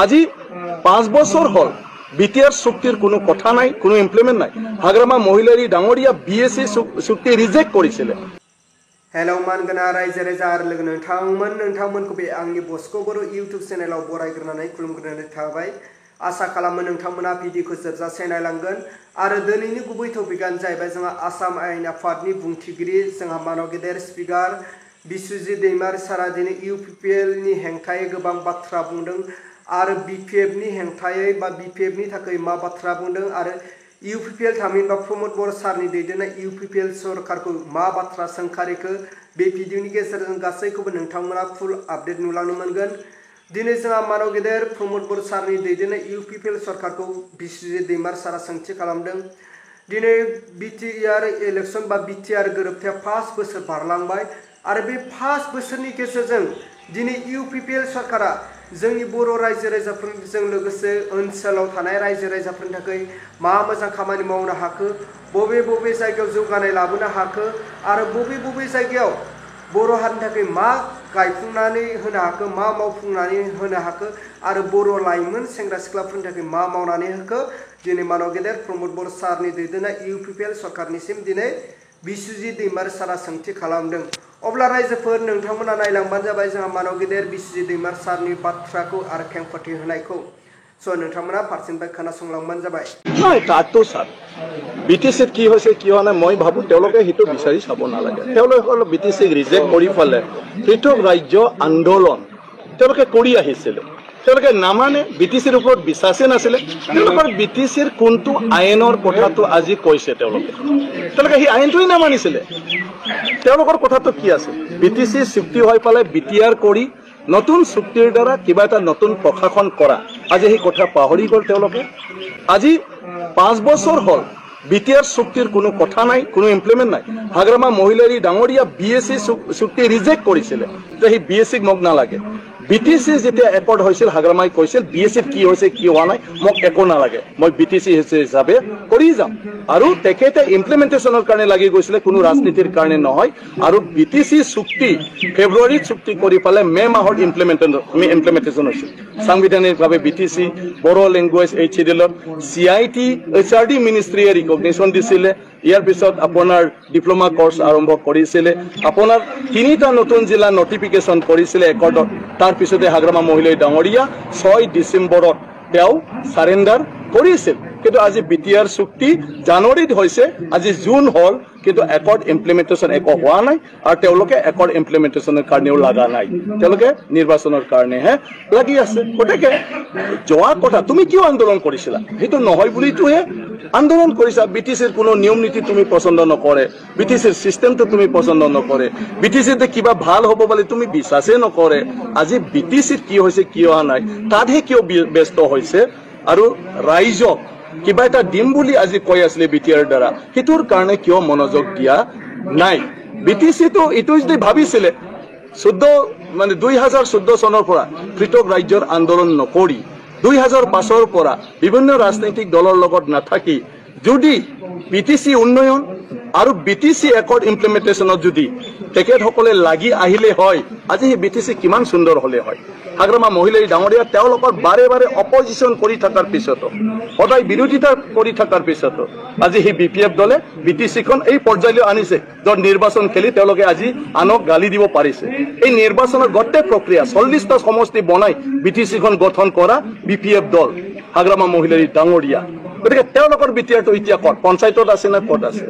আজি 5 বছর হল বিটিআর চুক্তির কোনো কথা নাই, কোনো ইমপ্লিমেন্ট নাই। হাগ্রামা মহিলারি ডাঙরিয়া বিএসসি চুক্তি রিজেক্ট করেছিল। हेलो मानगोना रायजो राजा आरो लोगो नोंथांमोनखौ बे आंनि बस्को बर' इउट्युब चेनेलाव बरायग्रोनानै खुलुमग्रोनाय थाबाय। आसा खालामो नोंथांमोना भिडिअखौ जोबजासे नायलांगोन आरो दिनैनि गुबै टपिकआनो जाहैबाय जोंहा आसाम आयेन आफादनि बुंथिगिरि जोंहा मानव गेदेर स्पिकार बिस्वजित दैमारि सारा दिनै इउपिपिएल नि हेंथायै गोबां बाथ्रा बुंदों आरो बिपिएफ नि हेंथायै बा बिपिएफ नि थाखाय मा बाथ्रा बुंदों आरो इउपिपिएल थामहिनबा प्रमोद बर सारनि दैदेननाय इउपिपिएल सरकारखौ मा बाथ्रा सोंखारिखो बे भिडिअनि गेजेरजों गासैखौबो नोंथांमोना फुल आपडेट नुलांनो मोनगोन। दिनै जोंहा मानव गेदेर प्रमोद बर सारनि दैदेननाय इउपिपिएल सरकारखौ बिस्वजित दैमारि सारा सोंथि खालामदों। दिनै बिटिआर इलेक्शन बा बिटिआर गोरोबथाया 5 बोसोर बारलांबाय आरो बे 5 बोसोरनि गेजेरजों दिनै इउपिपिएल सरकारा जोंनि बर' रायजो राजाफोरजों लोगोसे ओनसोलाव थानाय रायजो राजाफोरनि थाखाय मा मोजां खामानि मावनो हाखो, बबे बबे जायगायाव जौगानाय लाबोनो हाखो आरो बबे जायगायाव बर' हारिनि थाखाय मा गायफुंनानै होनो हाखो, मा मावफुंनानै होनो हाखो आरो बर' लाइमोन सेंग्रा सिख्लाफोरनि थाखाय मा मावनानै होखो दिनै मानव गेदेर प्रमोद बर सारनि दैदेननाय इउपिपिएल सरकारनिसिम दिनै बिस्वजित दैमारि सारा सोंथि खालामदों। अब्ला रायजोफोर नोंथांमोना नायलांबानो जाबाय जोंहा मानव गेदेर बिस्वजित दैमारि सारनि बाथ्राखौ आरो खेंफोरथि होनायखौ। सो नोंथांमोना फारसेनिफ्राय खोनासंलांबानो जाबाय। নাই তাতো স্যার বিটিসিত কি হৈছে কি হোৱা নাই মই ভাবো তেওঁলোকে সেইটো বিচাৰি চাব নালাগে। তেওঁলোকে বিটিসিক ৰিজেক্ট কৰি ফেলে পৃথক ৰাজ্য আন্দোলন তেওঁলোকে কৰি আহিছিল। তেওঁলোকে নামানে বিটিসিৰ ওপৰত বিশ্বাসে নাছিলে। তেওঁলোকৰ বিটিসিৰ কোনটো আইনৰ কথাটো আজি কৈছে তেওঁলোকে সেই আইনটোই নামানিছিলে। তেওঁলোকৰ কথাটো কি আছে বিটিসি চুক্তি হৈ পালে বিটিআৰ কৰি নতুন চুক্তিৰ দ্বাৰা কিবা এটা নতুন প্ৰশাসন কৰা আজি সেই কথা পাহৰি গ'ল তেওঁলোকে। আজি 5 বছর হল বিটিআর চুক্তির কোনো কথা নাই, কোনো ইমপ্লিমেন্ট নাই। হাগ্রামা মহিলারি ডাঙরিয়া বিএসসি চুক্তি রিজেক্ট করেছিল যে সেই বিএসসিক মোক নালাগে। বিটিসি যেতিয়া একর্ড হয়েছিল হাগ্রামাই কৈছিল বিএসসিত কি হয়েছে কি হওয়া নাই মোক একো নালাগে, মই বিটিসি হিসাবে কৰি যাম। আৰু তেখেতে ইমপ্লিমেন্টেশনেৰ কাৰণে লাগি গৈছিল, কোনো ৰাজনীতিৰ কাৰণে নহয়। আৰু বিটিসি চুক্তি ফেব্ৰুয়াৰিত চুক্তি কৰি পালে মে মাহত ইমপ্লিমেন্টেশন হৈছিল। সাংবিধানিকভাৱে বিটিসি বড়ো ল্যাঙ্গুয়েজ এই শিডিউলত CIT HRD মিনিষ্ট্ৰীয়ে ৰিকগনিশ্যন দিছিলে। ইয়াৰ পিছত আপোনাৰ ডিপ্লোমা কোৰ্স আৰম্ভ কৰিছিলে। আপোনাৰ 3টা নতুন জিলা নটিফিকেশন কৰিছিলে একৰ্ডত। তাৰ পিছতে হাগ্ৰামা মহিলাই ডাঙৰীয়া 6 ডিসেম্বৰত তেওঁ সাৰেন্ডাৰ কৰিছিল। কিন্তু আজি বিটিআৰ চুক্তি জানুৱাৰীত হৈছে, আজি জুন হল কিন্তু একৰ্ড ইমপ্লিমেন্টেশন একো হোৱা নাই আৰু তেওঁলোকে একৰ্ড ইমপ্লিমেন্টেশনৰ কাৰণেও লাগা নাই। তেওঁলোকে নিৰ্বাচনৰ কাৰণেহে লাগি আছে। গতিকে যোৱা কথা তুমি কিয় আন্দোলন কৰিছিলা সেইটো নহয় বুলিটোহে আন্দোলন কৰিছা। বিটিসিৰ কোনো নিয়ম নীতি তুমি পছন্দ নকৰে, বিটিসিৰ সিস্টেমটো তুমি পছন্দ নকৰে, বিটিসিতে কিবা ভাল হ'ব বুলি তুমি বিশ্বাসে নকৰে। আজি বিটিসিৰ কি হৈছে কি হোৱা নাই তাতহে কিয় ব্যস্ত হৈছে আৰু ৰাইজক কিবা এটা দিম বুলি আজি কৈ আছিলে বিটিআৰ দ্বাৰা সেইটোৰ কাৰণে কিয় মনোযোগ দিয়া নাই। বিটিসিটো এইটো যদি ভাবিছিলে 2014 চনৰ পৰা পৃথক ৰাজ্যৰ আন্দোলন নকৰি 2005 পৰা বিভিন্ন ৰাজনৈতিক দলৰ লগত নাথাকি যদি বিটিসি উন্নয়ন আৰু বিটিসি একৰ্ড ইমপ্লিমেন্টেশনত যদি তেখেতসকলে লাগি আহিলে হয় আজি সেই বিটিসি কিমান সুন্দৰ হলে হয়। হাগ্ৰামা মহিলাই ডাঙৰীয়া তেওঁলোকৰ বাৰে বাৰে অপজিশন কৰি থকাৰ পিছতো সদায় বিৰোধিতা কৰি থকাৰ পিছতো আজি সেই বিপিএফ দলে বিটিসিখন এই পৰ্যায়লৈ আনিছে য'ত নিৰ্বাচন খেলি তেওঁলোকে আজি আনক গালি দিব পাৰিছে। এই নিৰ্বাচনৰ গোটেই প্ৰক্ৰিয়া 40টা সমষ্টি বনাই বিটিসিখন গঠন কৰা বিপিএফ দল হাগ্ৰামা মহিলাই ডাঙৰীয়া। গতিকে তেওঁলোকৰ বিটিআৰটো এতিয়া ক'ত পঞ্চায়তত আছে না ক'ত আছে?